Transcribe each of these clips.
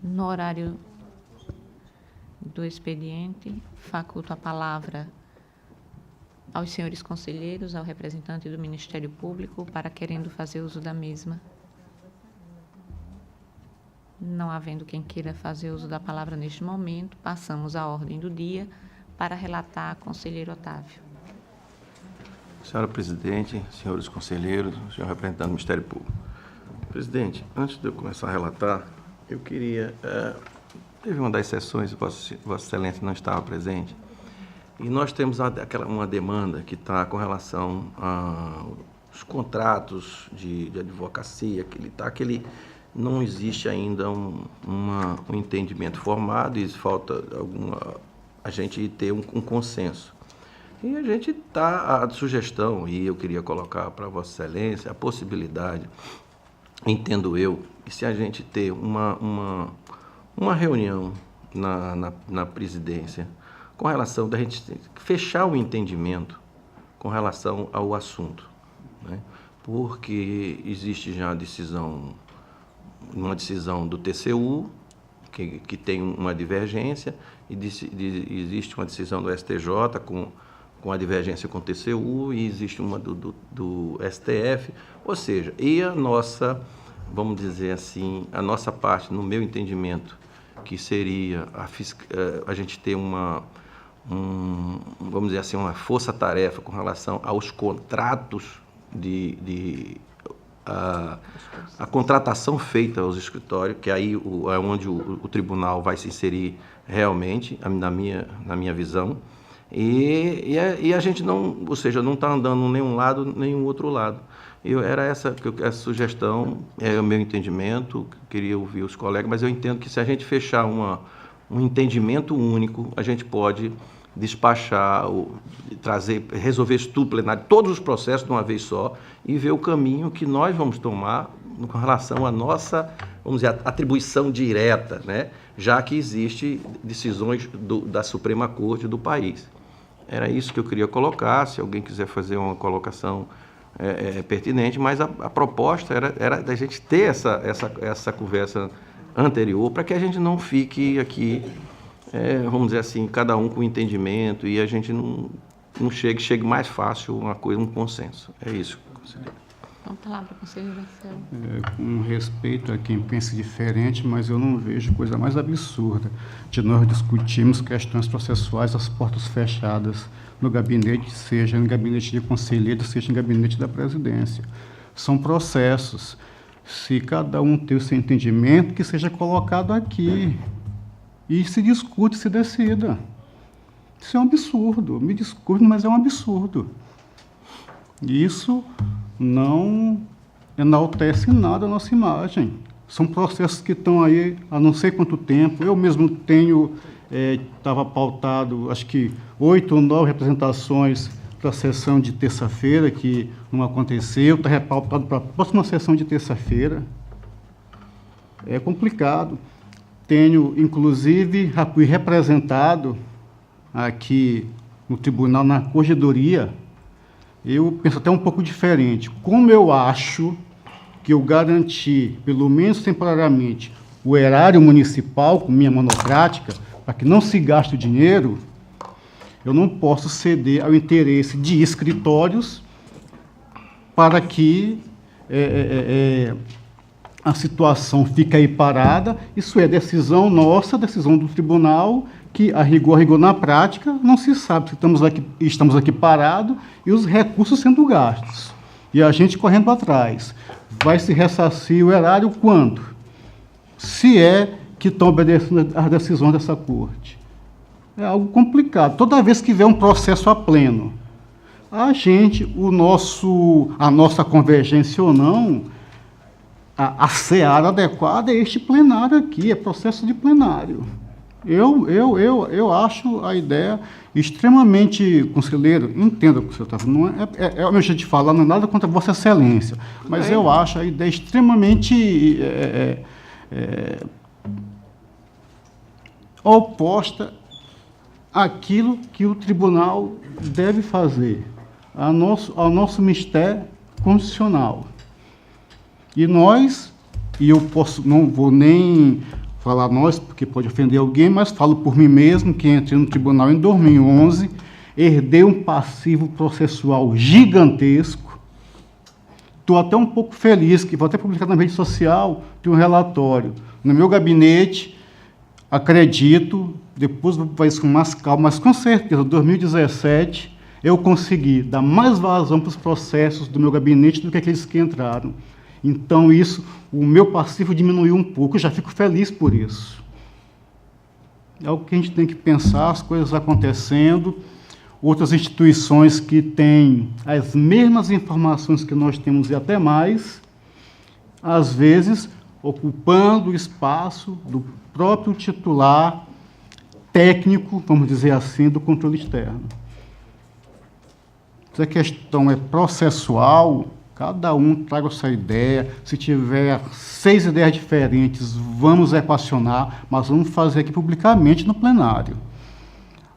No horário do expediente, faculto a palavra aos senhores conselheiros, ao representante do Ministério Público, para querendo fazer uso da mesma. Não havendo quem queira fazer uso da palavra neste momento, passamos à ordem do dia para relatar, conselheiro Otávio. Senhora Presidente, senhores conselheiros, senhor representante do Ministério Público. Presidente, antes de eu começar a relatar, eu queria... teve uma das sessões, Vossa Excelência não estava presente, e nós temos uma demanda que está com relação aos contratos de advocacia, que não existe ainda um entendimento formado e falta a gente ter um consenso. E a gente está, a sugestão, e eu queria colocar para Vossa Excelência a possibilidade, entendo eu, que se a gente ter uma reunião na presidência com relação da gente fechar o entendimento com relação ao assunto, né? Porque existe já uma decisão do TCU, que tem uma divergência, e existe uma decisão do STJ com a divergência com o TCU, e existe uma do STF, ou seja, e a nossa, vamos dizer assim, a nossa parte, no meu entendimento, que seria a gente ter vamos dizer assim, uma força-tarefa com relação aos contratos a contratação feita aos escritórios, que aí é onde o tribunal vai se inserir realmente, na minha visão, e a gente não, ou seja, não está andando nem um lado nem o outro lado. Era essa sugestão, é o meu entendimento, queria ouvir os colegas, mas eu entendo que se a gente fechar um entendimento único, a gente pode despachar, resolver isso tudo plenário, todos os processos de uma vez só, e ver o caminho que nós vamos tomar com relação à nossa, vamos dizer, atribuição direta, né? Já que existe decisões da Suprema Corte do país. Era isso que eu queria colocar, se alguém quiser fazer uma colocação pertinente, mas a proposta era da gente ter essa conversa anterior, para que a gente não fique aqui, vamos dizer assim, cada um com entendimento, e a gente não chegue mais fácil uma coisa, um consenso. É isso, conselheiro. Então, palavra, conselheiro Marcelo. Com respeito a quem pense diferente, mas eu não vejo coisa mais absurda de nós discutirmos questões processuais às portas fechadas no gabinete, seja no gabinete de conselheiro, seja no gabinete da presidência. São processos. Se cada um tem o seu entendimento, que seja colocado aqui e se discute, se decida. Isso é um absurdo. Me desculpe, mas é um absurdo. Isso não enaltece nada a nossa imagem. São processos que estão aí há não sei quanto tempo. Eu mesmo estava pautado, acho que 8 ou 9 representações para a sessão de terça-feira, que não aconteceu, está repautado para a próxima sessão de terça-feira. É complicado. Tenho, inclusive, fui representado aqui no tribunal, na corregedoria. Eu penso até um pouco diferente. Como eu acho que eu garanti, pelo menos temporariamente, o erário municipal com minha monocrática, para que não se gaste o dinheiro, eu não posso ceder ao interesse de escritórios para que a situação fique aí parada. Isso é decisão nossa, decisão do tribunal, que a rigor na prática não se sabe se estamos aqui parados e os recursos sendo gastos. E a gente correndo atrás. Vai se ressarcir o erário quando? Se é que estão obedecendo às decisões dessa corte. É algo complicado. Toda vez que vê um processo a pleno, a nossa convergência ou não, a seara adequada é este plenário aqui, é processo de plenário. Eu acho a ideia extremamente, conselheiro, entenda o que o senhor está falando, é o meu jeito de falar, não é nada contra Vossa Excelência, mas eu acho a ideia extremamente oposta àquilo que o tribunal deve fazer, ao nosso mistério constitucional. E eu não vou nem falar nós, porque pode ofender alguém, mas falo por mim mesmo, que entrei no tribunal em 2011, herdei um passivo processual gigantesco. Estou até um pouco feliz, que vou até publicar na rede social, de um relatório. No meu gabinete, acredito, depois vai isso com mais calma, mas com certeza, em 2017, eu consegui dar mais vazão para os processos do meu gabinete do que aqueles que entraram. Então, o meu passivo diminuiu um pouco, eu já fico feliz por isso. É o que a gente tem que pensar, as coisas acontecendo, outras instituições que têm as mesmas informações que nós temos e até mais, às vezes ocupando o espaço do próprio titular técnico, vamos dizer assim, do controle externo. Se a questão é processual, cada um traga a sua ideia. Se tiver 6 ideias diferentes, vamos equacionar, mas vamos fazer aqui publicamente no plenário.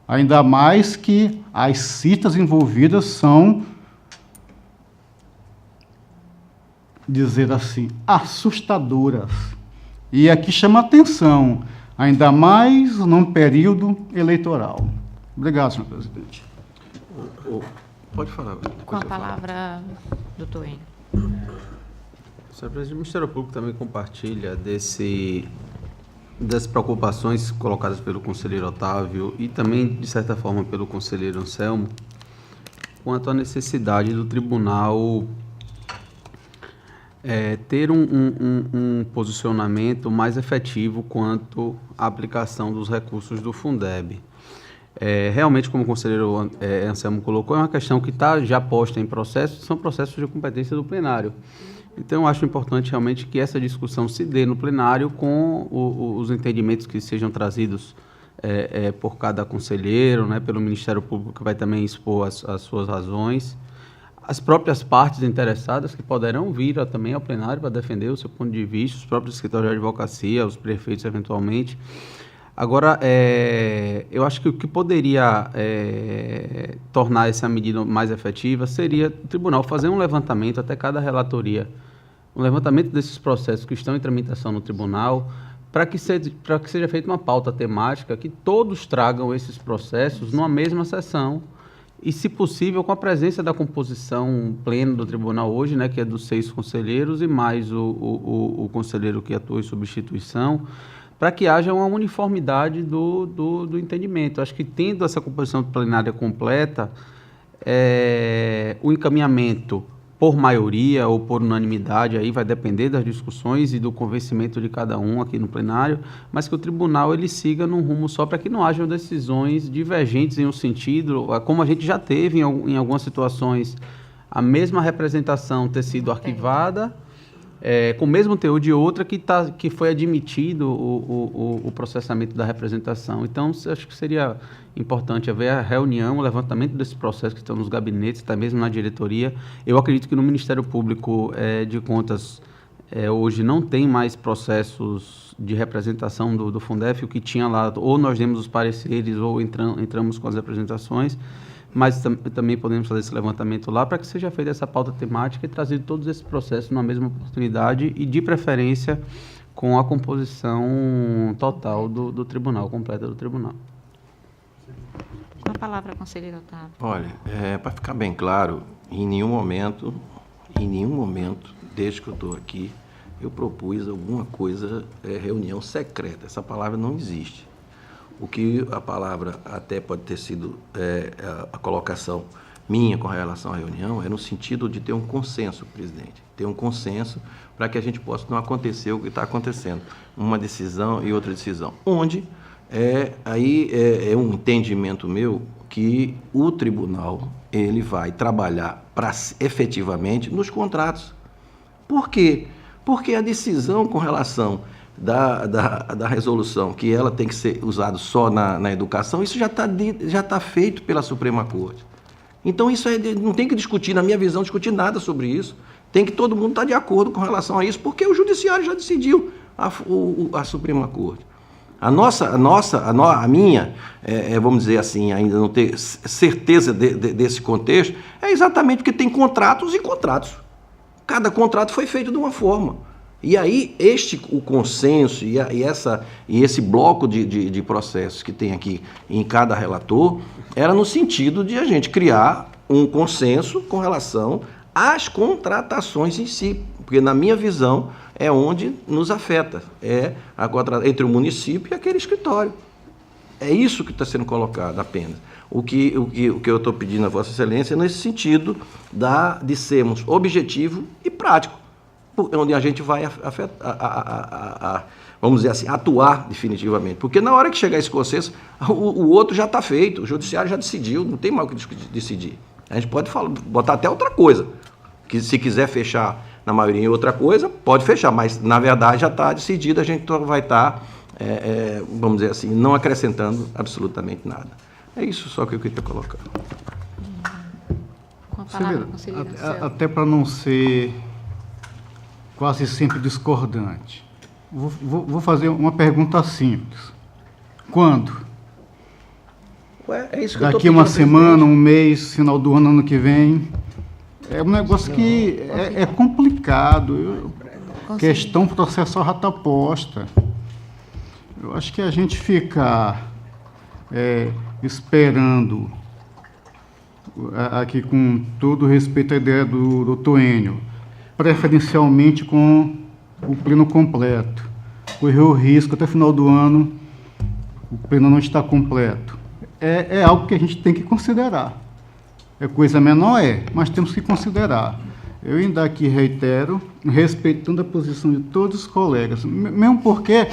Ainda mais que as citas envolvidas são, dizer assim, assustadoras. E aqui chama atenção, ainda mais num período eleitoral. Obrigado, senhor presidente. Pode falar. Com a palavra, doutor Enio. Senhor presidente, o Ministério Público também compartilha das preocupações colocadas pelo conselheiro Otávio e também, de certa forma, pelo conselheiro Anselmo, quanto à necessidade do tribunal ter um posicionamento mais efetivo quanto à aplicação dos recursos do Fundeb. Realmente, como o conselheiro Anselmo colocou, é uma questão que está já posta em processos, são processos de competência do plenário. Então, eu acho importante realmente que essa discussão se dê no plenário com os entendimentos que sejam trazidos por cada conselheiro, né, pelo Ministério Público, que vai também expor as suas razões, as próprias partes interessadas que poderão vir também ao plenário para defender o seu ponto de vista, os próprios escritórios de advocacia, os prefeitos eventualmente. Agora, eu acho que o que poderia tornar essa medida mais efetiva seria o tribunal fazer um levantamento até cada relatoria, um levantamento desses processos que estão em tramitação no tribunal, para que seja feita uma pauta temática, que todos tragam esses processos numa mesma sessão e, se possível, com a presença da composição plena do tribunal hoje, né, que é dos 6 conselheiros e mais o conselheiro que atua em substituição, para que haja uma uniformidade do entendimento. Acho que, tendo essa composição plenária completa, o encaminhamento por maioria ou por unanimidade, aí vai depender das discussões e do convencimento de cada um aqui no plenário, mas que o tribunal ele siga num rumo só, para que não hajam decisões divergentes em um sentido, como a gente já teve em algumas situações, a mesma representação ter sido arquivada, com o mesmo teor de outra que foi admitido o processamento da representação. Então, acho que seria importante haver a reunião, o levantamento desses processos que estão nos gabinetes, até mesmo na diretoria. Eu acredito que no Ministério Público de Contas, hoje não tem mais processos de representação do Fundef, o que tinha lá, ou nós demos os pareceres, ou entramos com as representações, mas também podemos fazer esse levantamento lá para que seja feita essa pauta temática e trazido todos esses processos numa mesma oportunidade e, de preferência, com a composição total do tribunal, completa do tribunal. Com a palavra, conselheiro Otávio. Olha, para ficar bem claro, em nenhum momento, desde que eu estou aqui, eu propus alguma coisa, reunião secreta. Essa palavra não existe. O que a palavra até pode ter sido a colocação minha com relação à reunião é no sentido de ter um consenso, presidente. Ter um consenso para que a gente possa não acontecer o que está acontecendo. Uma decisão e outra decisão. Onde é um entendimento meu que o tribunal ele vai trabalhar efetivamente nos contratos. Por quê? Porque a decisão com relação da resolução, que ela tem que ser usada só na educação, isso já está feito pela Suprema Corte. Então, isso não tem que discutir, na minha visão, discutir nada sobre isso. Tem que todo mundo estar de acordo com relação a isso, porque o Judiciário já decidiu, a Suprema Corte. A minha, vamos dizer assim, ainda não ter certeza desse contexto, é exatamente porque tem contratos e contratos. Cada contrato foi feito de uma forma. E aí, o consenso e esse bloco de processos que tem aqui em cada relator, era no sentido de a gente criar um consenso com relação às contratações em si, porque, na minha visão, é onde nos afeta, entre o município e aquele escritório. É isso que está sendo colocado apenas. O que eu estou pedindo a Vossa Excelência é nesse sentido de sermos objetivo e prático, onde a gente vai vamos dizer assim, atuar definitivamente. Porque na hora que chegar esse consenso, o outro já está feito, o judiciário já decidiu, não tem mais o que decidir. A gente pode botar até outra coisa, que se quiser fechar na maioria em outra coisa, pode fechar, mas na verdade já está decidido, a gente vai estar, vamos dizer assim, não acrescentando absolutamente nada. É isso só que eu queria colocar. Com a palavra, conselheiro Anselmo. Até para não ser quase sempre discordante, vou fazer uma pergunta simples. Quando? É isso que eu tô Daqui uma pedindo, semana, presidente. um mês, final do ano que vem? É um negócio que é complicado. Questão processual já está posta. Eu acho que a gente fica esperando, aqui com todo respeito à ideia do doutor Enio, preferencialmente com o pleno completo. Correr o risco até o final do ano o pleno não estar completo. É algo que a gente tem que considerar. É coisa menor, mas temos que considerar. Eu ainda aqui reitero, respeitando a posição de todos os colegas, mesmo porque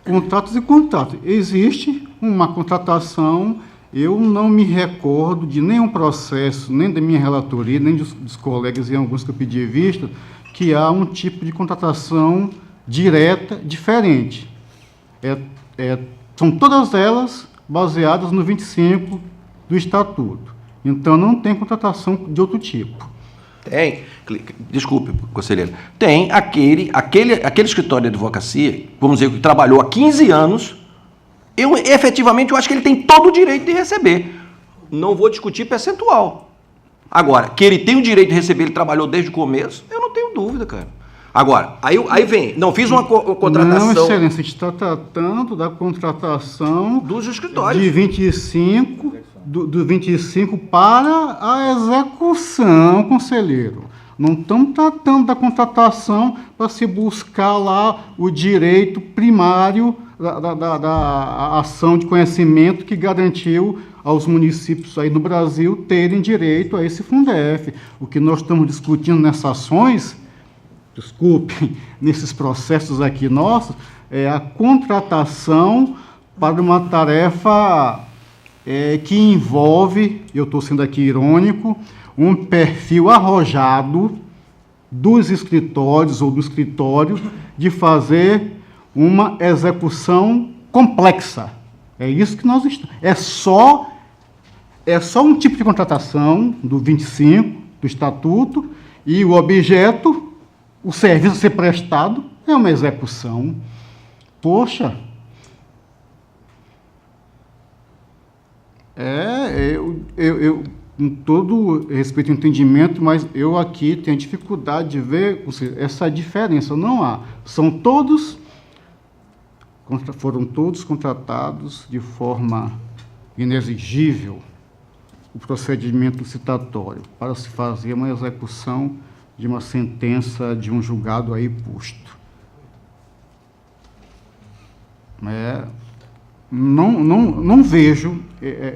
contratos e contratos. Existe uma contratação, eu não me recordo de nenhum processo, nem da minha relatoria, nem dos colegas e alguns que eu pedi vista, que há um tipo de contratação direta diferente. São todas elas baseadas no 25 do Estatuto. Então, não tem contratação de outro tipo. Desculpe, conselheiro. Tem aquele escritório de advocacia, vamos dizer, que trabalhou há 15 anos, efetivamente, eu acho que ele tem todo o direito de receber. Não vou discutir percentual. Agora, que ele tem o direito de receber, ele trabalhou desde o começo, eu não tenho dúvida, cara. Agora, aí vem, não fiz uma contratação... Não, excelência, a gente está tratando da contratação... dos escritórios. De 25... Do 25 para a execução, conselheiro. Não estamos tratando da contratação para se buscar lá o direito primário da ação de conhecimento que garantiu aos municípios aí no Brasil terem direito a esse Fundef. O que nós estamos discutindo nessas ações, desculpe, nesses processos aqui nossos, é a contratação para uma tarefa... que envolve, eu estou sendo aqui irônico, um perfil arrojado dos escritórios ou do escritório de fazer uma execução complexa. É isso que nós estamos. É só um tipo de contratação do 25 do Estatuto e o objeto, o serviço a ser prestado, é uma execução. Poxa... Eu com todo respeito e entendimento, mas eu aqui tenho dificuldade de ver essa diferença. Não há. Foram todos contratados de forma inexigível o procedimento licitatório para se fazer uma execução de uma sentença de um julgado aí posto. Não vejo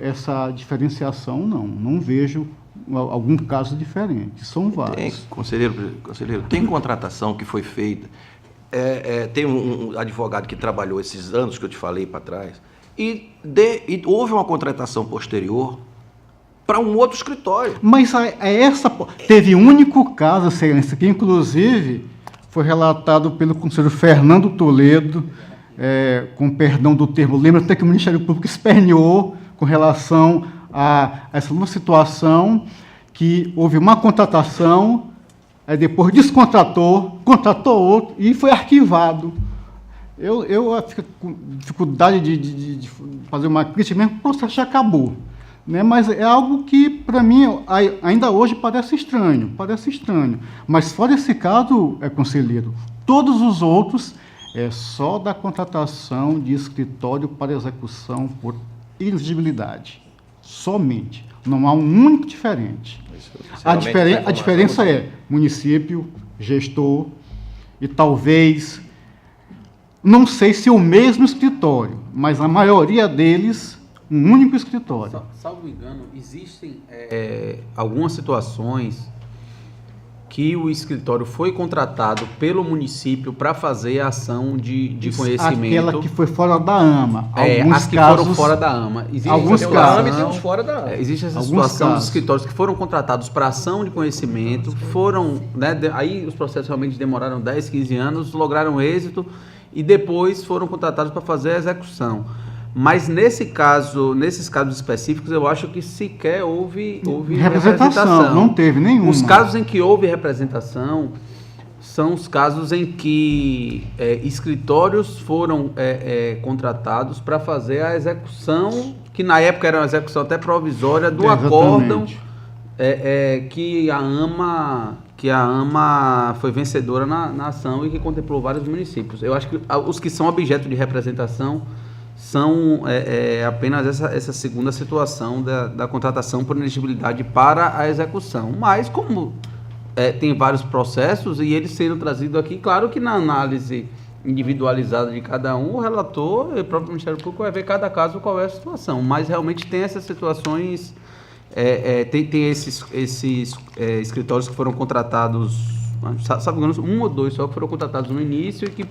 essa diferenciação, não vejo algum caso diferente, são vários. Conselheiro, tem contratação que foi feita, tem um advogado que trabalhou esses anos que eu te falei para trás, e houve uma contratação posterior para um outro escritório. Mas teve um único caso, excelência, que inclusive foi relatado pelo conselheiro Fernando Toledo, com perdão do termo, lembra até que o Ministério Público esperneou com relação a essa nova situação, que houve uma contratação, depois descontratou, contratou outro e foi arquivado. Eu fico com dificuldade de fazer uma crítica, mesmo que o processo já acabou. né? Mas é algo que, para mim, ainda hoje parece estranho, Mas fora esse caso, conselheiro, todos os outros é só da contratação de escritório para execução por inexigibilidade. Somente. Não há um único diferente. A diferença é município, gestor e talvez, não sei se o mesmo escritório, mas a maioria deles, um único escritório. Salvo engano, existem algumas situações que o escritório foi contratado pelo município para fazer a ação de conhecimento. Aquela que foi fora da AMA. As que foram fora da AMA. Alguns casos. Tem uns fora da AMA. Existe essa situação dos escritórios que foram contratados para ação de conhecimento, aí os processos realmente demoraram 10, 15 anos, lograram êxito e depois foram contratados para fazer a execução. Mas nesses casos específicos, eu acho que sequer houve representação. Não teve nenhuma. Os casos em que houve representação são os casos em que escritórios foram contratados para fazer a execução, que na época era uma execução até provisória, do acórdão que a AMA foi vencedora na ação e que contemplou vários municípios. Eu acho que os que são objeto de representação são apenas essa segunda situação da contratação por inelegibilidade para a execução. Mas, como tem vários processos e eles sendo trazidos aqui, claro que na análise individualizada de cada um, o relator e o próprio Ministério Público vai ver cada caso qual é a situação. Mas, realmente, tem essas situações, tem esses escritórios que foram contratados, sabe, um ou dois só que foram contratados no início e que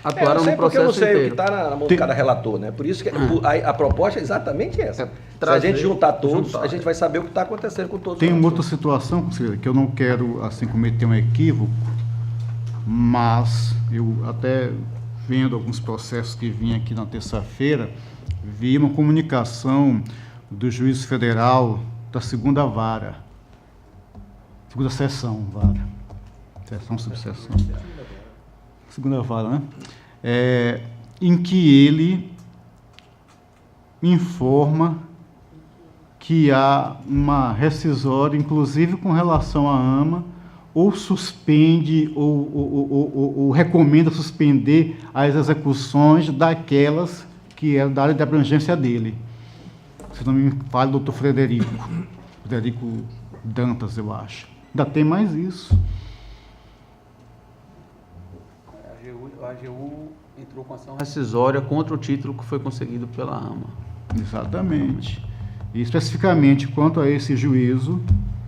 atuaram no processo inteiro. Eu sei o que está na mão de cada relator, né? Por isso que a proposta é exatamente essa. Se a gente juntar todos, a gente vai saber o que está acontecendo com todos. Tem uma outra situação, conselheiro, que eu não quero assim cometer um equívoco, mas eu até vendo alguns processos que vim aqui na terça-feira, vi uma comunicação do juiz federal da segunda seção, subseção. Segunda vara, né? Em que ele informa que há uma rescisória, inclusive com relação à AMA, ou suspende, ou recomenda suspender as execuções daquelas que é da área de abrangência dele. Se não me falha, doutor Frederico Dantas, eu acho. Ainda tem mais isso. A AGU entrou com ação rescisória contra o título que foi conseguido pela AMA. Exatamente. E especificamente quanto a esse juízo,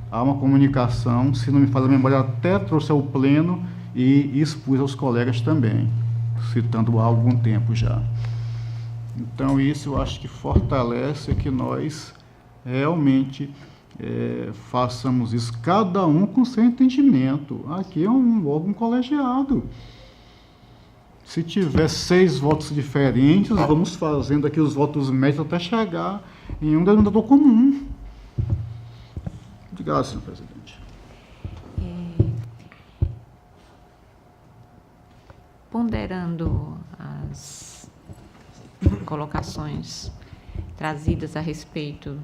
há uma comunicação, se não me falha a memória, até trouxe ao pleno e expus aos colegas também, citando há algum tempo já. Então isso eu acho que fortalece que nós realmente façamos isso, cada um com seu entendimento. Aqui é um órgão colegiado. Se tiver 6 votos diferentes, vamos fazendo aqui os votos médios até chegar em um denominador comum. Obrigado, senhor presidente. Ponderando as colocações trazidas a respeito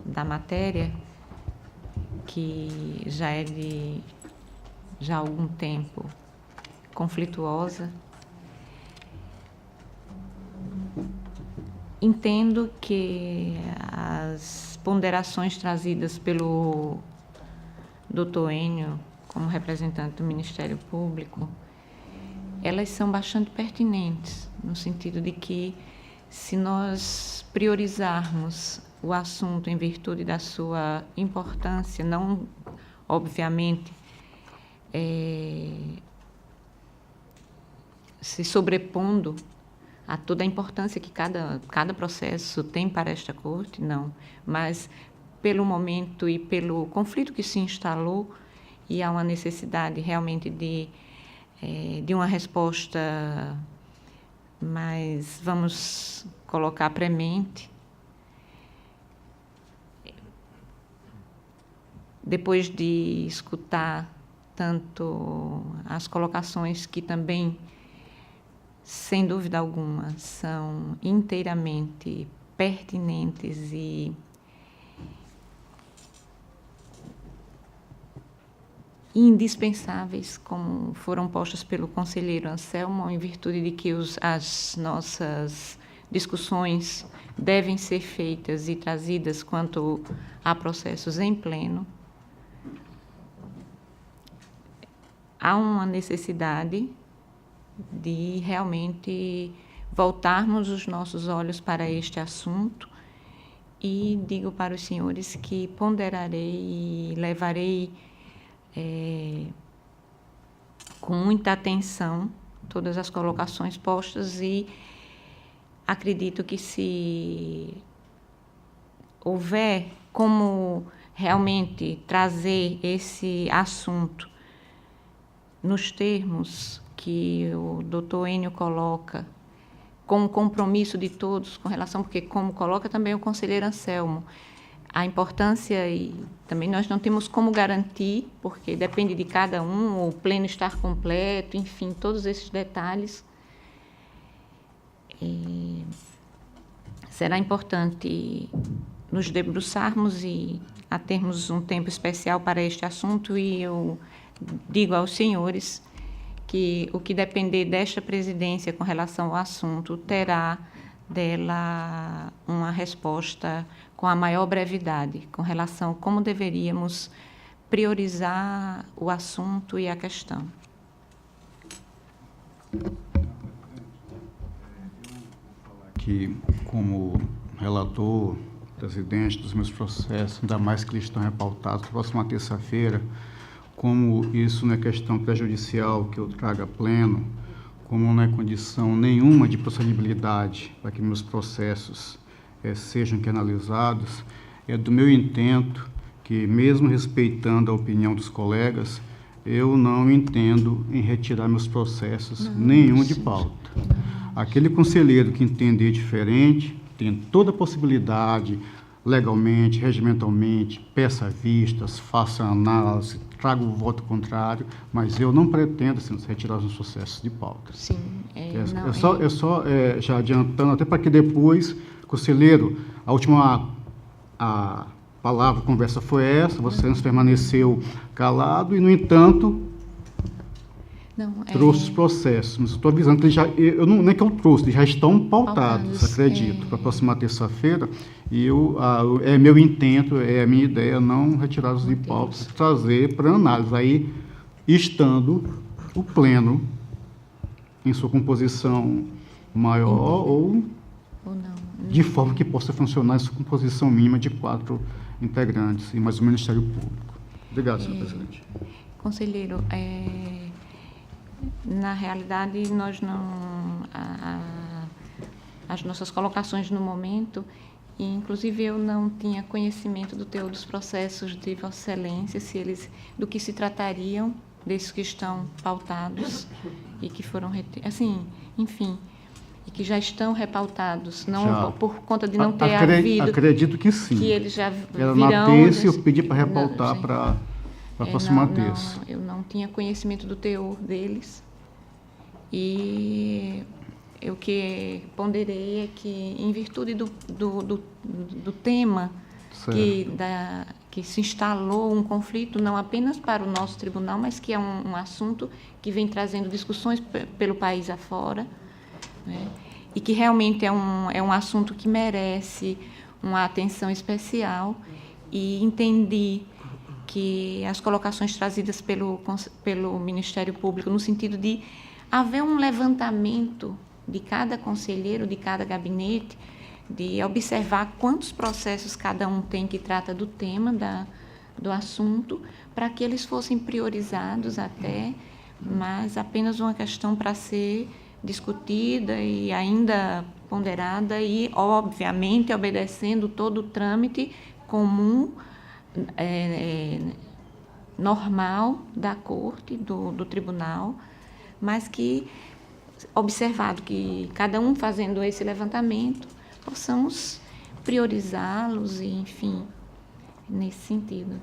da matéria, que já é de há algum tempo conflituosa, entendo que as ponderações trazidas pelo Dr. Enio, como representante do Ministério Público, elas são bastante pertinentes, no sentido de que, se nós priorizarmos o assunto em virtude da sua importância, não, obviamente, se sobrepondo a toda a importância que cada processo tem para esta corte, não, mas pelo momento e pelo conflito que se instalou, e há uma necessidade realmente de uma resposta mais, vamos colocar, premente. Depois de escutar tanto as colocações que também, sem dúvida alguma, são inteiramente pertinentes e indispensáveis, como foram postas pelo conselheiro Anselmo, em virtude de que as nossas discussões devem ser feitas e trazidas quanto a processos em pleno. Há uma necessidade de realmente voltarmos os nossos olhos para este assunto e digo para os senhores que ponderarei e levarei com muita atenção todas as colocações postas e acredito que se houver como realmente trazer esse assunto nos termos que o doutor Enio coloca, com o compromisso de todos com relação, porque como coloca também o conselheiro Anselmo, a importância, e também nós não temos como garantir, porque depende de cada um, o pleno estar completo, enfim, todos esses detalhes. Será importante nos debruçarmos e a termos um tempo especial para este assunto, e eu digo aos senhores que o que depender desta presidência com relação ao assunto terá dela uma resposta com a maior brevidade, com relação a como deveríamos priorizar o assunto e a questão. Que, como relator, presidente dos meus processos, ainda mais que eles estão repautados para a próxima terça-feira, como isso não é questão prejudicial que eu traga pleno, como não é condição nenhuma de procedibilidade para que meus processos sejam analisados, é do meu intento que, mesmo respeitando a opinião dos colegas, eu não entendo em retirar meus processos nenhum de pauta. Aquele conselheiro que entender diferente tem toda a possibilidade, legalmente, regimentalmente, peça vistas, faça análise, traga o voto contrário, mas eu não pretendo retirar os processos de pauta. Sim. Já adiantando, até para que depois, conselheiro, a última palavra, a conversa foi essa, você nos permaneceu calado e, no entanto, trouxe os processos. Mas estou avisando que não é que eu trouxe, eles já estão pautados, acredito, para a próxima terça-feira. E é meu intento, é a minha ideia não retirá-los de pauta, trazer para análise. Aí, estando o pleno em sua composição maior ou não, de forma que possa funcionar em sua composição mínima de 4 integrantes e mais o Ministério Público. Obrigado, senhor presidente. Conselheiro, na realidade, nós não... as nossas colocações no momento, e inclusive eu não tinha conhecimento do teor dos processos de Vossa Excelência, do que se tratariam, desses que estão pautados e que foram assim, enfim, e que já estão repautados, não por conta de não ter havido. Acredito que sim. Que eles já Era virão. Na terça eu pedi para repautar para a próxima terça. Eu não tinha conhecimento do teor deles. E o que ponderei é que, em virtude do tema que se instalou um conflito, não apenas para o nosso tribunal, mas que é um assunto que vem trazendo discussões pelo país afora, né? E que realmente é um assunto que merece uma atenção especial, e entendi que as colocações trazidas pelo Ministério Público, no sentido de haver um levantamento de cada conselheiro, de cada gabinete, de observar quantos processos cada um tem que trata do tema do assunto, para que eles fossem priorizados até, mas apenas uma questão para ser discutida e ainda ponderada e, obviamente, obedecendo todo o trâmite comum, normal da corte, do tribunal, mas que, observado que cada um fazendo esse levantamento, possamos priorizá-los e, enfim, nesse sentido.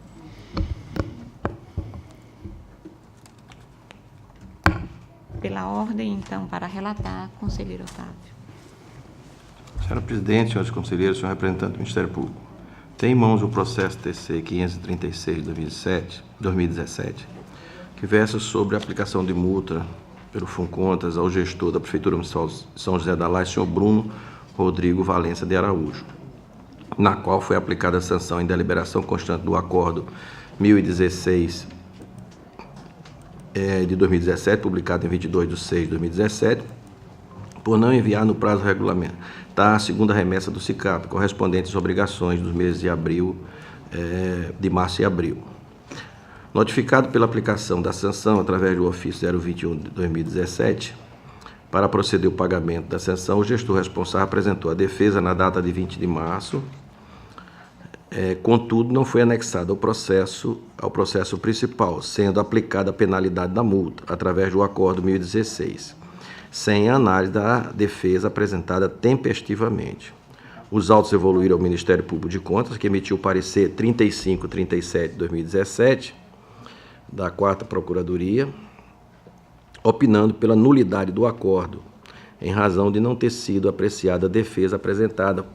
Pela ordem, então, para relatar, conselheiro Otávio. Senhora Presidente, senhores conselheiros, senhor representante do Ministério Público, tem em mãos o processo TC 536 de 2017, que versa sobre a aplicação de multa pelo Funcontas ao gestor da Prefeitura Municipal de São José da Laje, senhor Bruno Rodrigo Valença de Araújo, na qual foi aplicada a sanção em deliberação constante do Acordo 1016 de 2017, publicado em 22/6/2017, por não enviar no prazo regulamentar a segunda remessa do SICAP, correspondente às obrigações dos meses de março e abril. Notificado pela aplicação da sanção através do ofício 021 de 2017, para proceder ao pagamento da sanção, o gestor responsável apresentou a defesa na data de 20 de março, contudo, não foi anexado ao processo principal, sendo aplicada a penalidade da multa, através do Acordo 1016, sem análise da defesa apresentada tempestivamente. Os autos evoluíram ao Ministério Público de Contas, que emitiu o parecer 3537 de 2017, da 4ª Procuradoria, opinando pela nulidade do acordo, em razão de não ter sido apreciada a defesa apresentada.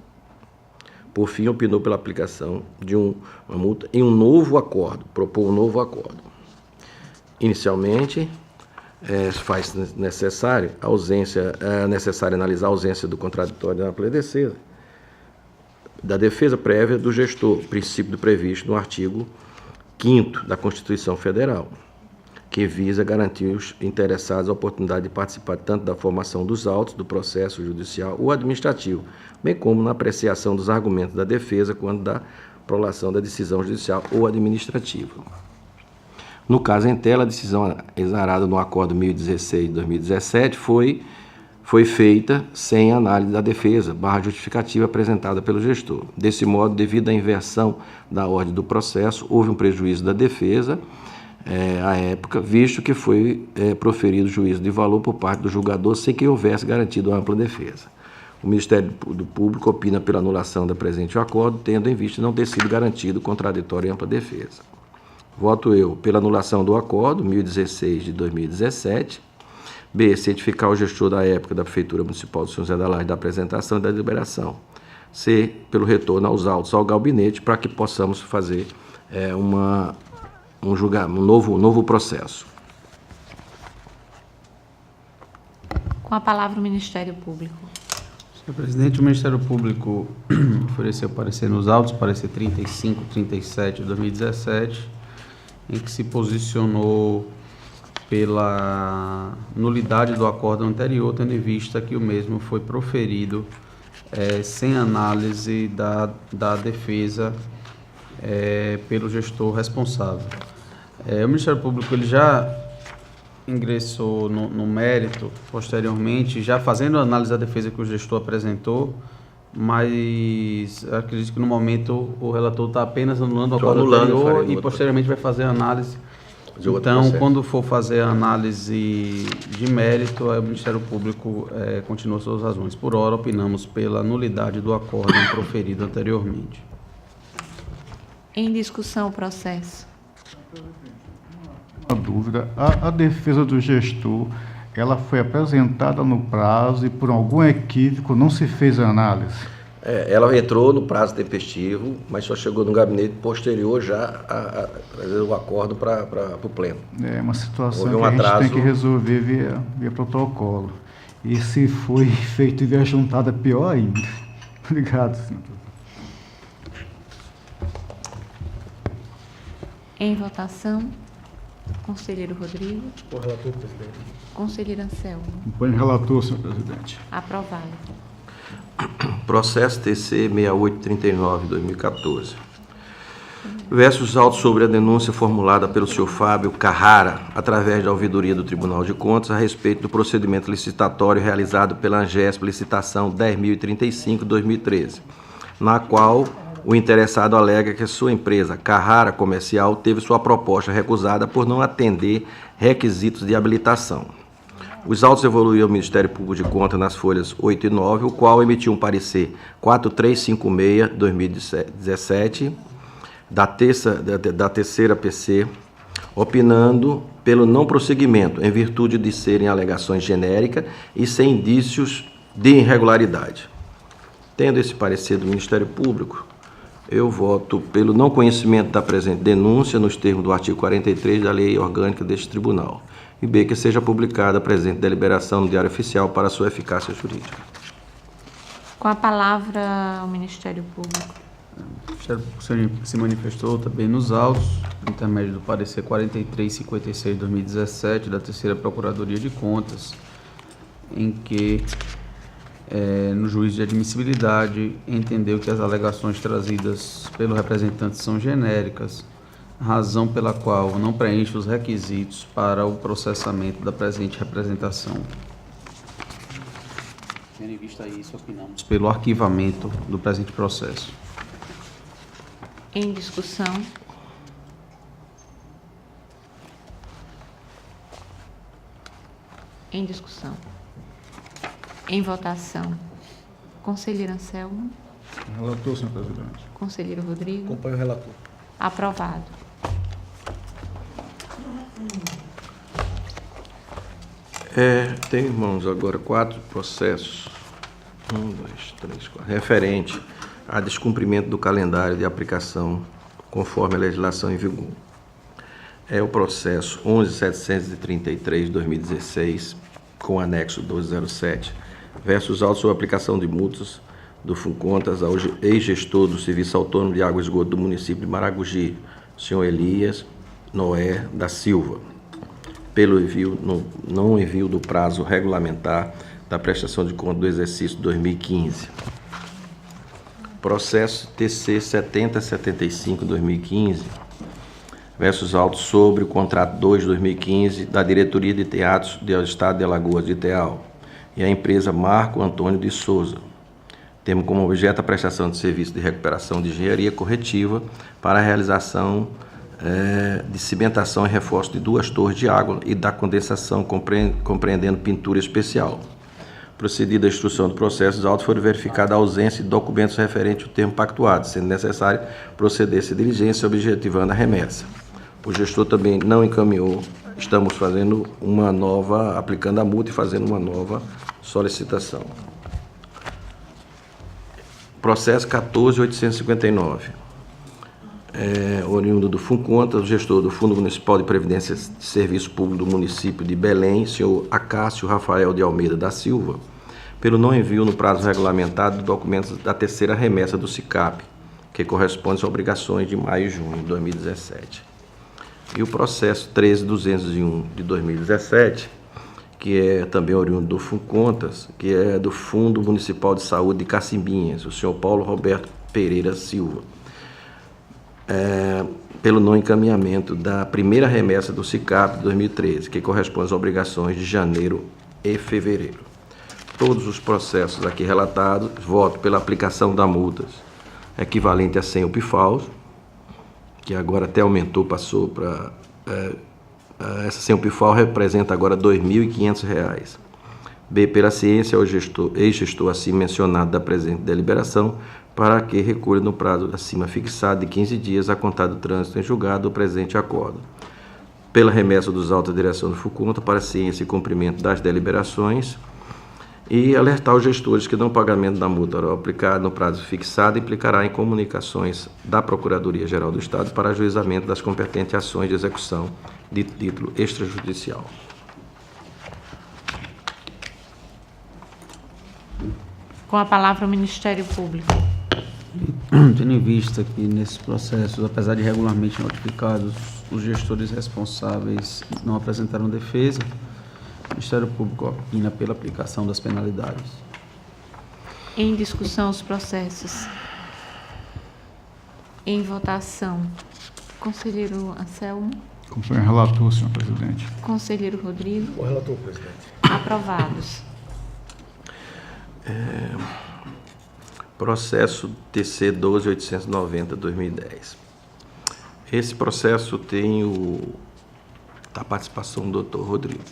Por fim, opinou pela aplicação de uma multa em um novo acordo, propôs um novo acordo. Inicialmente, faz necessário analisar a ausência do contraditório na defesa, da defesa prévia do gestor, princípio previsto no artigo 5º da Constituição Federal, que visa garantir aos interessados a oportunidade de participar tanto da formação dos autos do processo judicial ou administrativo, bem como na apreciação dos argumentos da defesa quanto da prolação da decisão judicial ou administrativa. No caso em tela, a decisão exarada no Acordo 1016 de 2017 foi feita sem análise da defesa, justificativa apresentada pelo gestor. Desse modo, devido à inversão da ordem do processo, houve um prejuízo da defesa, à época, visto que foi proferido juízo de valor por parte do julgador sem que houvesse garantido ampla defesa. O Ministério Público opina pela anulação da presente acordo, tendo em vista não ter sido garantido contraditório e ampla defesa. Voto eu pela anulação do acordo 1016 de 2017. B. Certificar o gestor da época da Prefeitura Municipal de São José da Laje da apresentação e da deliberação. C. Pelo retorno aos autos ao gabinete para que possamos fazer um novo processo. Com a palavra o Ministério Público. Senhor Presidente, o Ministério Público ofereceu parecer nos autos, parecer 3537 de 2017, em que se posicionou pela nulidade do acordo anterior, tendo em vista que o mesmo foi proferido sem análise da defesa pelo gestor responsável. O Ministério Público ele já ingressou no mérito posteriormente, já fazendo a análise da defesa que o gestor apresentou, mas acredito que no momento o relator está apenas anulando o acordo anterior e posteriormente vai fazer a análise. Então, quando for fazer a análise de mérito, o Ministério Público continua suas razões. Por ora, opinamos pela nulidade do acordo proferido anteriormente. Em discussão o processo. Uma dúvida, a defesa do gestor, ela foi apresentada no prazo e por algum equívoco não se fez a análise? Ela entrou no prazo tempestivo, mas só chegou no gabinete posterior já a trazer o acordo para o pleno. É uma situação que a gente tem que resolver via protocolo. E se foi feito via juntada, pior ainda. Obrigado, senhor. Em votação, conselheiro Rodrigo. O relator, presidente. Conselheiro Anselmo. Acompanhe o relator, senhor presidente. Aprovado. Processo TC 6839/2014. Versos autos sobre a denúncia formulada pelo senhor Fábio Carrara, através da ouvidoria do Tribunal de Contas, a respeito do procedimento licitatório realizado pela Angesp, licitação 10.035/2013, na qual o interessado alega que a sua empresa, Carrara Comercial, teve sua proposta recusada por não atender requisitos de habilitação. Os autos evoluíram ao Ministério Público de Contas nas folhas 8 e 9, o qual emitiu um parecer 4356/2017, da terceira PC, opinando pelo não prosseguimento, em virtude de serem alegações genéricas e sem indícios de irregularidade. Tendo esse parecer do Ministério Público, eu voto pelo não conhecimento da presente denúncia nos termos do artigo 43 da Lei Orgânica deste Tribunal. E B, que seja publicada a presente deliberação no Diário Oficial para sua eficácia jurídica. Com a palavra, o Ministério Público. O Ministério Público se manifestou também nos autos, por intermédio do parecer 4356 de 2017 da Terceira Procuradoria de Contas, em que, no juízo de admissibilidade, entendeu que as alegações trazidas pelo representante são genéricas, razão pela qual não preenche os requisitos para o processamento da presente representação. Tendo em vista isso, opinamos pelo arquivamento do presente processo. Em discussão. Em discussão. Em votação. Conselheiro Anselmo. Relator, senhor presidente. Conselheiro Rodrigo. Acompanho o relator. Aprovado. Tem, irmãos, agora 4 processos. 1, 2, 3, 4. Referente a descumprimento do calendário de aplicação conforme a legislação em vigor. É o processo 11.733 de 2016, com anexo 1207, versus auto sobre aplicação de multas do Funcontas ao ex-gestor do Serviço Autônomo de Água e Esgoto do município de Maragogi, senhor Elias Noé da Silva, pelo não envio do prazo regulamentar da prestação de conta do exercício 2015. Processo TC 7075-2015, versus auto sobre o contrato 2-2015 da Diretoria de Teatros do Estado de Alagoas de Teal e a empresa Marco Antônio de Souza, tendo como objeto a prestação de serviço de recuperação de engenharia corretiva para a realização de cimentação e reforço de 2 torres de água e da condensação, compreendendo pintura especial. Procedida a instrução do processo, os autos foram verificados a ausência de documentos referentes ao termo pactuado, sendo necessário proceder-se a diligência objetivando a remessa. O gestor também não encaminhou, estamos fazendo uma nova, aplicando a multa e fazendo uma nova solicitação. Processo 14.859. Oriundo do Funcontas, o gestor do Fundo Municipal de Previdência de Serviço Público do município de Belém, senhor Acácio Rafael de Almeida da Silva, pelo não envio no prazo regulamentado de documentos da terceira remessa do SICAP, que corresponde às obrigações de maio e junho de 2017. E o processo 13.201 de 2017, que é também oriundo do Funcontas, que é do Fundo Municipal de Saúde de Cacimbinhas, o senhor Paulo Roberto Pereira Silva, pelo não encaminhamento da primeira remessa do SICAP de 2013, que corresponde às obrigações de janeiro e fevereiro. Todos os processos aqui relatados, voto pela aplicação da multas equivalente a 100 UPFAUs, que agora até aumentou, passou para... essa 100 UPFAU representa agora R$ 2.500. B, pela ciência ao ex-gestor acima mencionado da presente deliberação, para que recolha no prazo acima fixado de 15 dias a contar do trânsito em julgado o presente acordo. Pela remessa dos autos da direção do Funcontas para ciência e cumprimento das deliberações e alertar os gestores que não pagamento da multa aplicada no prazo fixado implicará em comunicações da Procuradoria-Geral do Estado para ajuizamento das competentes ações de execução de título extrajudicial. Com a palavra o Ministério Público. Tendo em vista que nesses processos, apesar de regularmente notificados, os gestores responsáveis não apresentaram defesa, o Ministério Público opina pela aplicação das penalidades. Em discussão os processos. Em votação. Conselheiro Anselmo. Acompanho o relator, senhor presidente. Conselheiro Rodrigo. O relator, presidente. Aprovados. Processo TC 12.890/2010. Esse processo tem a participação do Dr. Rodrigo.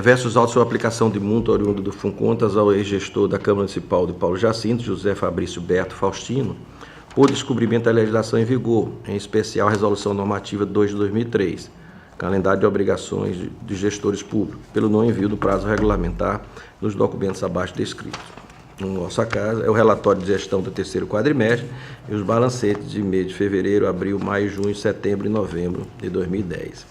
Versus auto sobre aplicação de multa oriundo do Funcontas ao ex-gestor da Câmara Municipal de Paulo Jacinto, José Fabrício Berto Faustino, por descumprimento da legislação em vigor, em especial a Resolução Normativa 2 de 2003, calendário de obrigações dos gestores públicos, pelo não envio do prazo regulamentar nos documentos abaixo descritos. nossa casa, é o relatório de gestão do terceiro quadrimestre e os balancetes de mês de fevereiro, abril, maio, junho, setembro e novembro de 2010.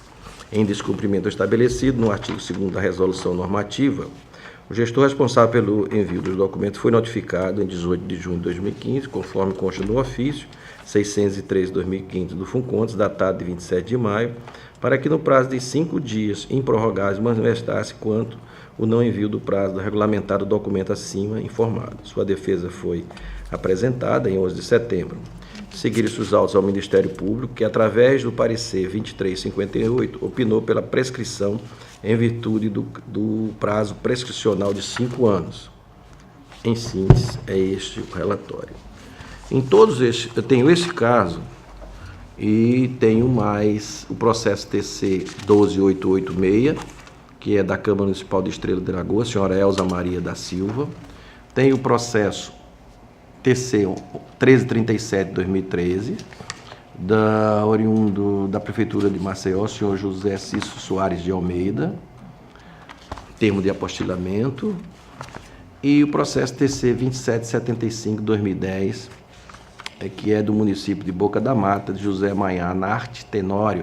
Em descumprimento estabelecido no artigo 2º da resolução normativa, o gestor responsável pelo envio dos documentos foi notificado em 18 de junho de 2015, conforme consta no ofício 603/2015 do FUNCONTES, datado de 27 de maio, para que no prazo de 5 dias improrrogáveis manifestasse quanto o não envio do prazo regulamentado do documento acima informado. Sua defesa foi apresentada em 11 de setembro. Seguiram-se os autos ao Ministério Público, que, através do parecer 2358, opinou pela prescrição em virtude do prazo prescricional de 5 anos. Em síntese, é este o relatório. Em todos estes, eu tenho esse caso e tenho mais o processo TC 12886, que é da Câmara Municipal de Estrela de Lagoas, senhora Elza Maria da Silva. Tem o processo TC 1337 de 2013, oriundo da Prefeitura de Maceió, senhor José Cício Soares de Almeida, termo de apostilamento, e o processo TC 2775 de 2010, que é do município de Boca da Mata, de José Manhã Narte Tenório,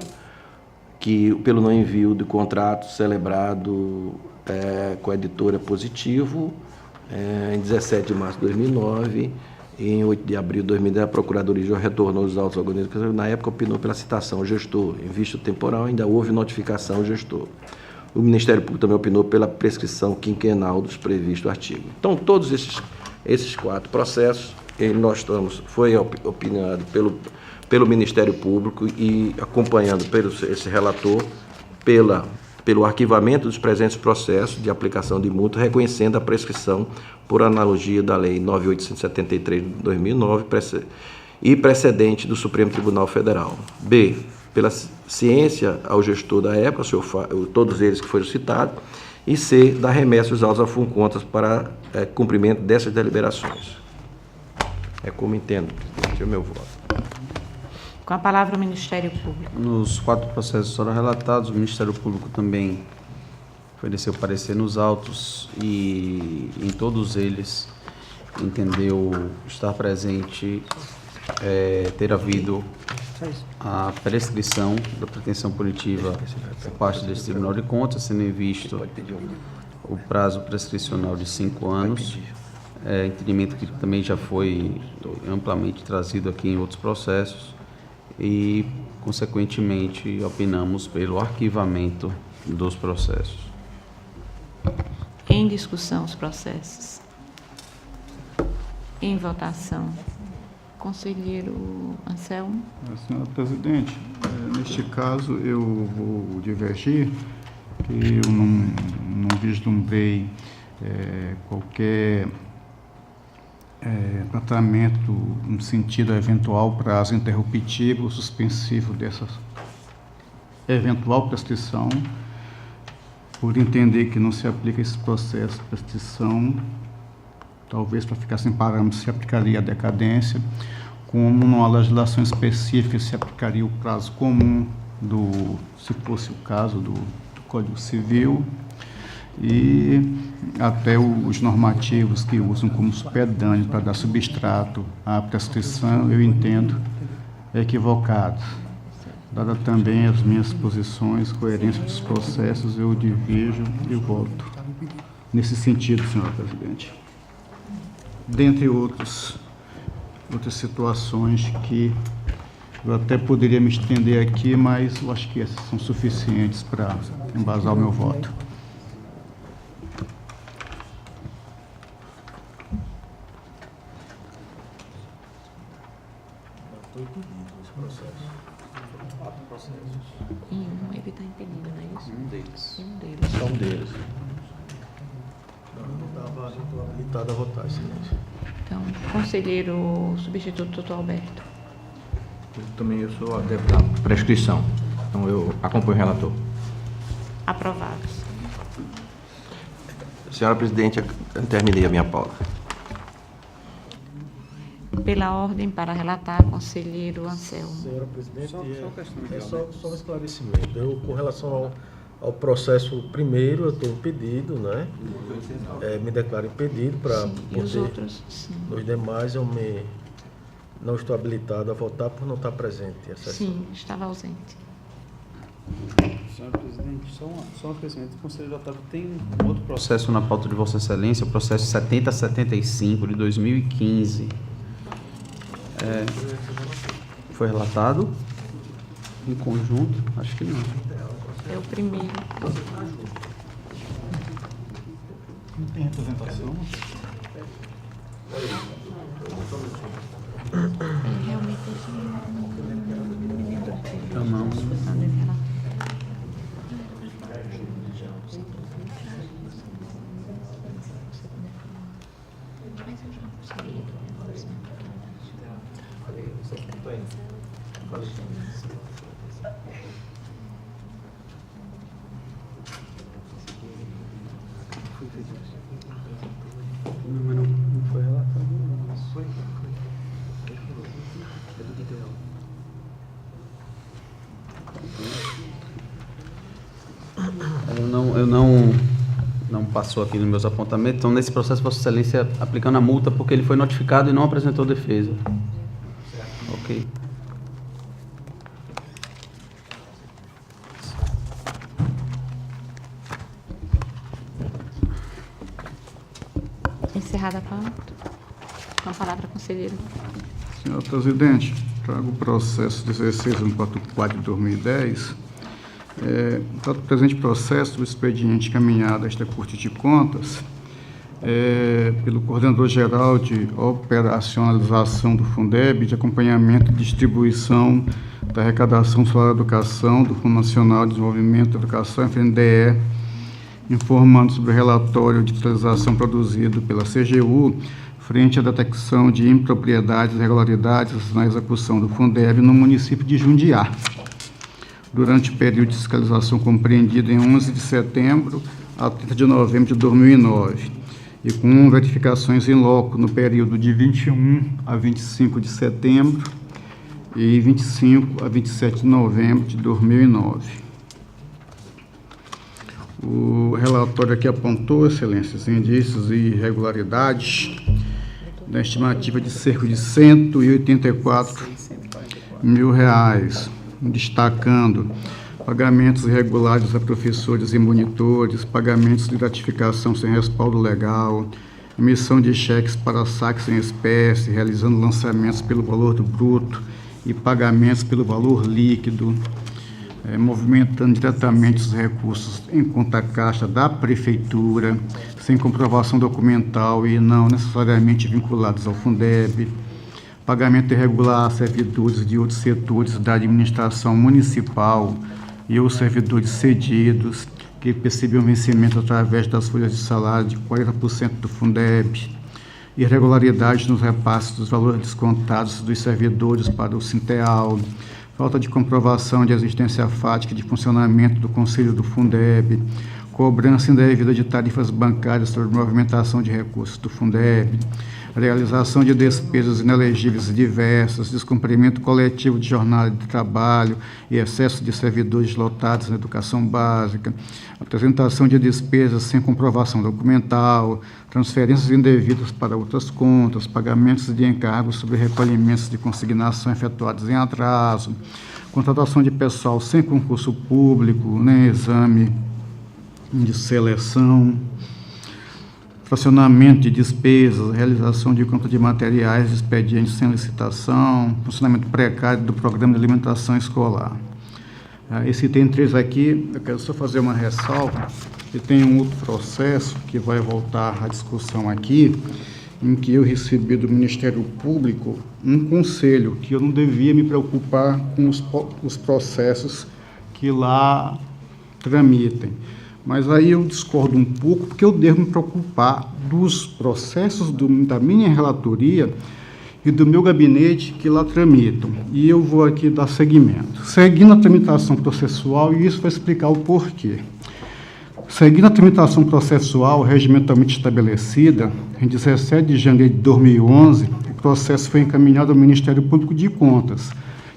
que pelo não envio de contrato celebrado com a editora Positivo, em 17 de março de 2009, e em 8 de abril de 2010, a Procuradoria já retornou os autos organismos, na época opinou pela citação ao gestor. Em vista temporal, ainda houve notificação ao gestor. O Ministério Público também opinou pela prescrição quinquenal dos previstos artigos. Então, todos esses 4 processos, foi opinado pelo Ministério Público e acompanhando esse relator pelo arquivamento dos presentes processos de aplicação de multa, reconhecendo a prescrição por analogia da Lei 9.873 de 2009 e precedente do Supremo Tribunal Federal. B, pela ciência ao gestor da época, todos eles que foram citados, e C, da remessa dos autos a FUNCONTES para cumprimento dessas deliberações. É como entendo, presidente, é o meu voto. Com a palavra o Ministério Público. Nos 4 processos foram relatados, o Ministério Público também ofereceu parecer nos autos e em todos eles entendeu estar presente, ter havido a prescrição da pretensão punitiva por parte desse Tribunal de Contas, sendo em visto o prazo prescricional de 5 anos, entendimento que também já foi amplamente trazido aqui em outros processos e, consequentemente, opinamos pelo arquivamento dos processos. Em discussão os processos. Em votação. Conselheiro Anselmo. Senhora Presidente, neste caso eu vou divergir, que eu não vislumbrei qualquer tratamento no sentido eventual prazo interruptivo ou suspensivo dessa eventual prescrição, por entender que não se aplica esse processo de prescrição, talvez para ficar sem parâmetros se aplicaria a decadência, como numa legislação específica se aplicaria o prazo comum se fosse o caso do Código Civil, e até os normativos que usam como supedâneo para dar substrato à prescrição, eu entendo equivocados. Dada também as minhas posições, coerência dos processos, eu divirjo e voto nesse sentido, senhora Presidente. Dentre outras situações que eu até poderia me estender aqui, mas eu acho que essas são suficientes para embasar o meu voto. Ele está impedido, não é isso? Um deles. Um deles. Só um deles. Não estava habilitado a votar, excelência. Então, conselheiro substituto doutor Alberto. Eu sou adepto à prescrição, então eu acompanho o relator. Aprovados. Senhora Presidente, eu terminei a minha pauta. Pela ordem para relatar, conselheiro Anselmo. Senhora Presidente, só um esclarecimento. Com relação Ao processo primeiro, eu estou impedido, né? Me declaro impedido para Sim, e os poder... outros, sim. Nos demais, não estou habilitado a votar por não estar presente em sessão. Sim, estava ausente. Senhor presidente, só uma presidente, o conselheiro Otávio tem um outro processo na pauta de Vossa Excelência, o processo 7075 de 2015. Foi relatado em conjunto? Acho que não. É o primeiro. Não tem representação? Realmente Eu não. Mas não foi relatado. Eu não passou aqui nos meus apontamentos. Então, nesse processo, Vossa Excelência aplicando a multa porque ele foi notificado e não apresentou defesa. Ok. Encerrada a pauta. Com a palavra, conselheiro. Senhor presidente, trago o processo 16144 de 2010. Tanto o presente processo do expediente encaminhado a esta Corte de Contas pelo Coordenador-Geral de Operacionalização do Fundeb, de acompanhamento e distribuição da arrecadação social da educação, do Fundo Nacional de Desenvolvimento da Educação, FNDE, informando sobre o relatório de fiscalização produzido pela CGU frente à detecção de impropriedades e irregularidades na execução do Fundeb no município de Jundiá, durante o período de fiscalização compreendido em 11 de setembro a 30 de novembro de 2009, e com verificações em loco no período de 21 a 25 de setembro e 25 a 27 de novembro de 2009. O relatório aqui apontou, excelências, indícios e irregularidades da estimativa de cerca de R$184 mil, destacando pagamentos irregulares a professores e monitores, pagamentos de gratificação sem respaldo legal, emissão de cheques para saques em espécie, realizando lançamentos pelo valor do bruto e pagamentos pelo valor líquido, movimentando diretamente os recursos em conta caixa da Prefeitura, sem comprovação documental e não necessariamente vinculados ao Fundeb, pagamento irregular a servidores de outros setores da administração municipal e os servidores cedidos, que percebiam vencimento através das folhas de salário de 40% do Fundeb, irregularidades nos repasses dos valores descontados dos servidores para o Sinteal, falta de comprovação de existência fática de funcionamento do Conselho do Fundeb, cobrança indevida de tarifas bancárias sobre movimentação de recursos do Fundeb, realização de despesas inelegíveis diversas, descumprimento coletivo de jornada de trabalho e excesso de servidores lotados na educação básica, apresentação de despesas sem comprovação documental, transferências indevidas para outras contas, pagamentos de encargos sobre recolhimentos de consignação efetuados em atraso, contratação de pessoal sem concurso público, nem exame de seleção, fracionamento de despesas, realização de compra de materiais, expedientes sem licitação, funcionamento precário do programa de alimentação escolar. Esse item 3 aqui, eu quero só fazer uma ressalva, e tem um outro processo que vai voltar à discussão aqui, em que eu recebi do Ministério Público um conselho que eu não devia me preocupar com os processos que lá tramitem. Mas aí eu discordo um pouco, porque eu devo me preocupar dos processos da minha relatoria e do meu gabinete que lá tramitam. E eu vou aqui dar seguimento. Seguindo a tramitação processual, e isso vai explicar o porquê. Seguindo a tramitação processual regimentalmente estabelecida, em 17 de janeiro de 2011, o processo foi encaminhado ao Ministério Público de Contas,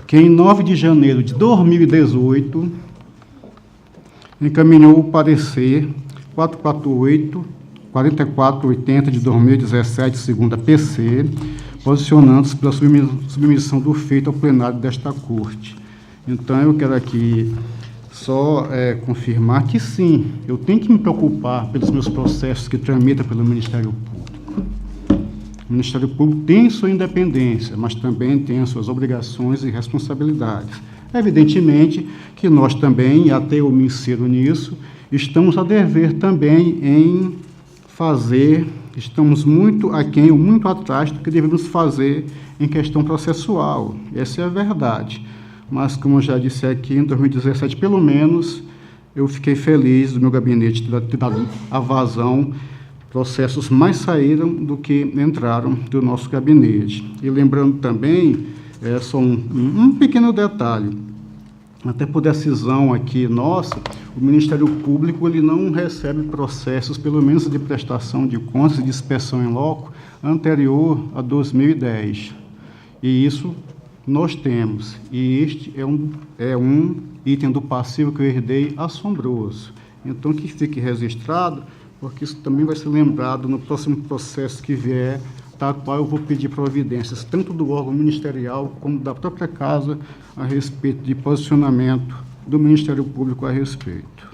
que em 9 de janeiro de 2018... encaminhou o parecer 448-4480 de 2017, segunda PC, posicionando-se pela submissão do feito ao plenário desta Corte. Então, eu quero aqui só confirmar que sim, eu tenho que me preocupar pelos meus processos que tramitam pelo Ministério Público. O Ministério Público tem sua independência, mas também tem as suas obrigações e responsabilidades. Evidentemente que nós também, e até eu me insiro nisso, estamos a dever também em fazer, estamos muito aquém ou muito atrás do que devemos fazer em questão processual. Essa é a verdade. Mas, como eu já disse aqui, em 2017, pelo menos, eu fiquei feliz do meu gabinete ter dado a vazão. Processos mais saíram do que entraram do nosso gabinete. E lembrando também, só um pequeno detalhe, até por decisão aqui nossa, o Ministério Público ele não recebe processos, pelo menos de prestação de contas e de inspeção em loco, anterior a 2010. E isso nós temos. E este é um item do passivo que eu herdei assombroso. Então, que fique registrado, porque isso também vai ser lembrado no próximo processo que vier, da qual eu vou pedir providências, tanto do órgão ministerial como da própria casa, a respeito de posicionamento do Ministério Público a respeito.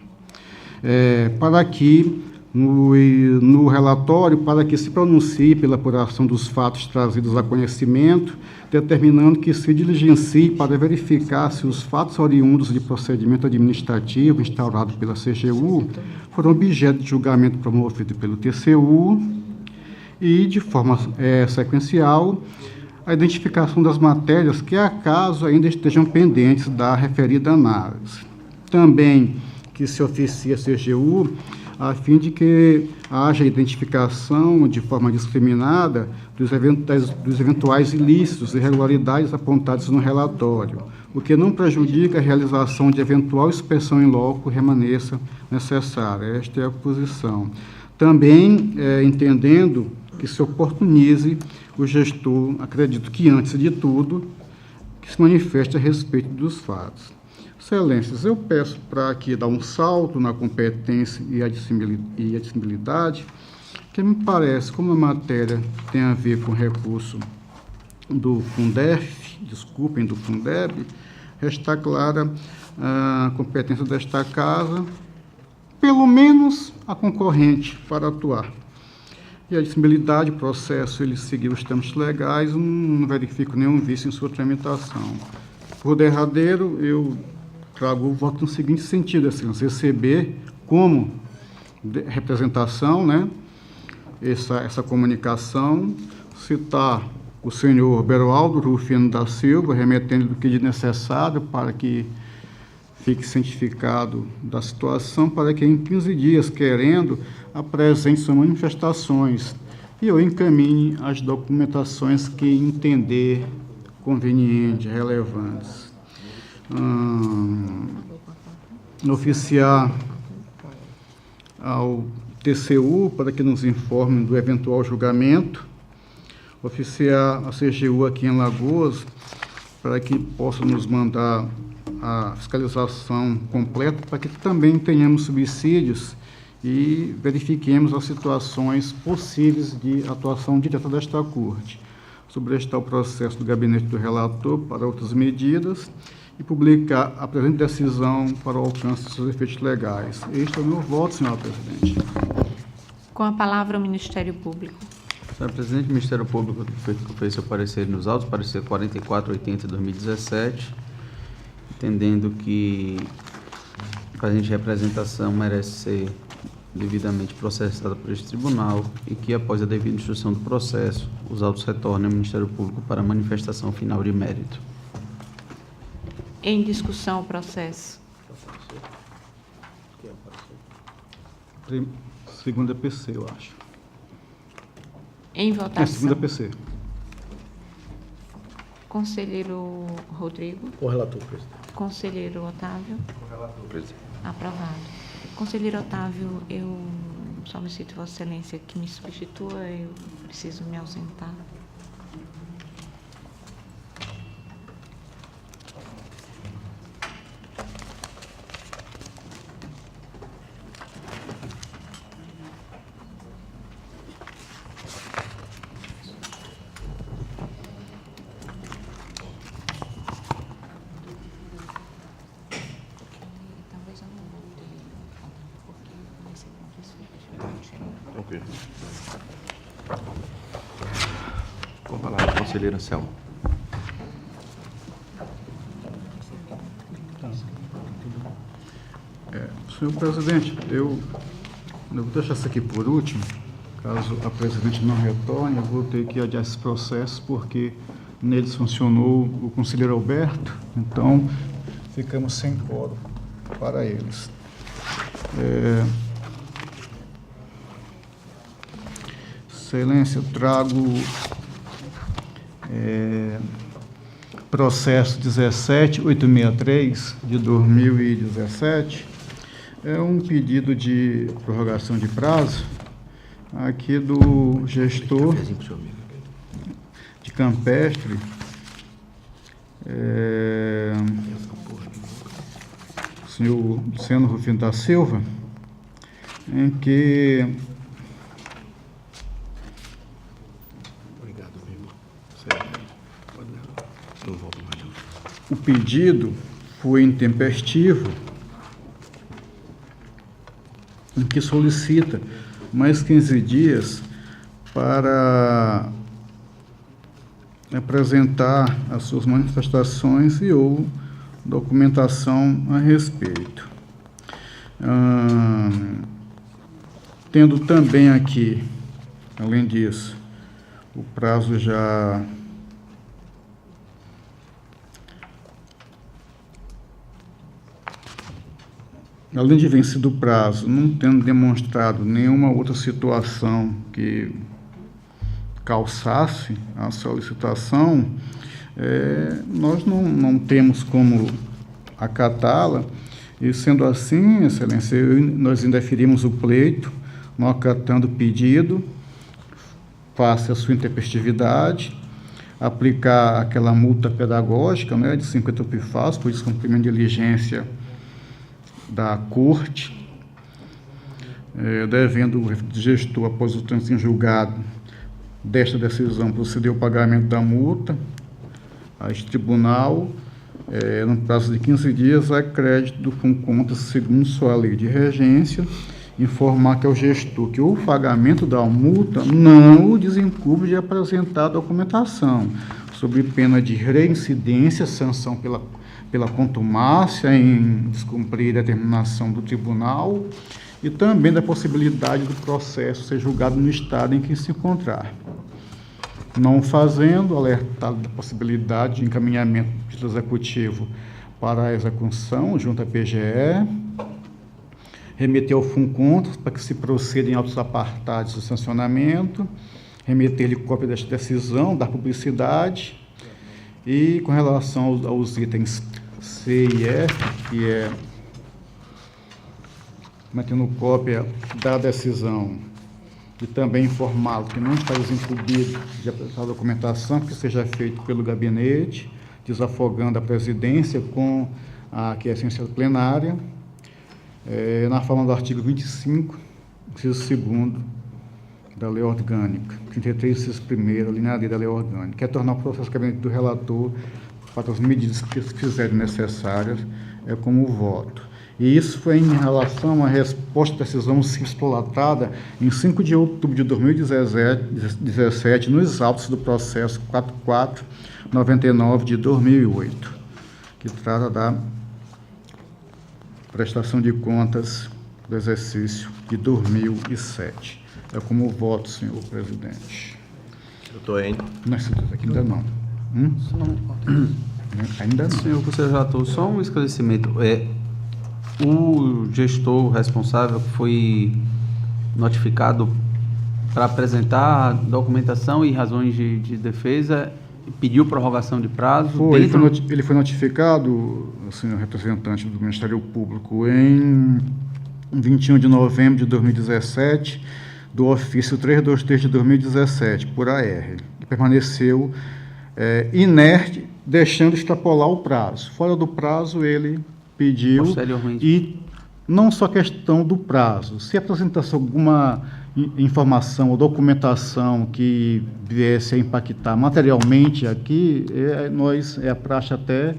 Para que, no relatório, para que se pronuncie pela apuração dos fatos trazidos a conhecimento, determinando que se diligencie para verificar se os fatos oriundos de procedimento administrativo instaurado pela CGU foram objeto de julgamento promovido pelo TCU e, de forma sequencial, a identificação das matérias que, acaso, ainda estejam pendentes da referida análise. Também que se oficie a CGU a fim de que haja identificação de forma discriminada dos eventuais ilícitos e irregularidades apontados no relatório, o que não prejudica a realização de eventual inspeção em loco remaneça necessária. Esta é a posição. Também entendendo que se oportunize o gestor, acredito que antes de tudo, que se manifeste a respeito dos fatos. Excelências, eu peço para aqui dar um salto na competência e admissibilidade, que me parece, como a matéria tem a ver com recurso do Fundeb, está clara a competência desta casa, pelo menos a concorrente para atuar. E a admissibilidade, o processo, ele seguiu os termos legais, não verifico nenhum vício em sua tramitação. Por derradeiro, eu trago o voto no seguinte sentido, assim, receber como representação, né, essa comunicação, citar o senhor Beroaldo Rufino da Silva, remetendo do que de necessário para que fique cientificado da situação, para que em 15 dias, querendo, apresente suas manifestações e eu encaminhe as documentações que entender convenientes, relevantes. Oficiar ao TCU para que nos informe do eventual julgamento, oficiar a CGU aqui em Lagoas para que possa nos mandar a fiscalização completa, para que também tenhamos subsídios e verifiquemos as situações possíveis de atuação direta desta Corte. Sobrestar o processo do gabinete do relator para outras medidas e publicar a presente decisão para o alcance de seus efeitos legais. Este é o meu voto, senhora presidente. Com a palavra o Ministério Público. Senhora presidente, o Ministério Público fez seu parecer nos autos, parecer 4480 de 2017, entendendo que a presente representação merece ser devidamente processada por este tribunal e que, após a devida instrução do processo, os autos retornem ao Ministério Público para manifestação final de mérito. Em discussão o processo. Segunda PC, eu acho. Em votação. Segunda PC. Conselheiro Rodrigo. Com o relator, presidente. Conselheiro Otávio. Com o relator, presidente. Aprovado. Conselheiro Otávio, eu solicito Vossa Excelência que me substitua, eu preciso me ausentar. Ok. Com a palavra, conselheiro Anselmo. Senhor presidente, eu vou deixar isso aqui por último. Caso a presidente não retorne, eu vou ter que adiar esses processos, porque neles funcionou o conselheiro Alberto, então ficamos sem quórum para eles. Excelência, eu trago processo 17863 de 2017. É um pedido de prorrogação de prazo aqui do gestor de Campestre, o senhor Luciano Rufino da Silva, em que o pedido foi intempestivo, em que solicita mais 15 dias para apresentar as suas manifestações e ou documentação a respeito. Tendo também aqui, além disso, o prazo já além de vencido o prazo, não tendo demonstrado nenhuma outra situação que calçasse a solicitação, nós não temos como acatá-la, e sendo assim, excelência, nós indeferimos o pleito, não acatando o pedido, face a sua intempestividade, aplicar aquela multa pedagógica, né, de 50 pifás por descumprimento de diligência da Corte, devendo o gestor, após o trânsito em julgado desta decisão, proceder ao pagamento da multa a este tribunal, no prazo de 15 dias, a crédito do fundo contas, segundo sua lei de regência, informar que ao gestor que o pagamento da multa não o desencumbe de apresentar a documentação, sob pena de reincidência, sanção pela contumácia em descumprir a determinação do tribunal e também da possibilidade do processo ser julgado no estado em que se encontrar. Não fazendo, alertado da possibilidade de encaminhamento do executivo para a execução junto à PGE, remeter ao FUNCONTRAS para que se proceda em autos apartados do sancionamento, remeter-lhe cópia desta decisão, dar publicidade. E com relação aos itens C e F, que é mantendo cópia da decisão e também informá-lo que não está desincumbido de apresentar a documentação que seja feito pelo gabinete, desafogando a presidência com a aquiescência plenária, na forma do artigo 25, inciso 2º da Lei Orgânica, 33, inciso 1º, linha D da Lei Orgânica, é tornar o processo do gabinete do relator para as medidas que fizerem necessárias, como voto. E isso foi em relação à resposta da decisão exploratada em 5 de outubro de 2017, nos autos do processo 4499 de 2008, que trata da prestação de contas do exercício de 2007. É como voto, senhor presidente. Doutor Enio. Não, ainda não. Ainda não. Senhor conselheiro relator, só um esclarecimento. O gestor responsável foi notificado para apresentar documentação e razões de defesa, pediu prorrogação de prazo? Ele foi notificado, senhor representante do Ministério Público, em 21 de novembro de 2017, do ofício 323 de 2017, por AR, que permaneceu inerte, deixando extrapolar o prazo. Fora do prazo, ele pediu, e não só questão do prazo, se apresentasse alguma informação ou documentação que viesse a impactar materialmente aqui, nós, a praxe até,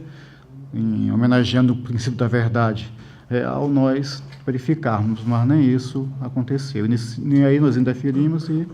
homenageando o princípio da verdade real, nós verificarmos, mas nem isso aconteceu. E aí nós indeferimos e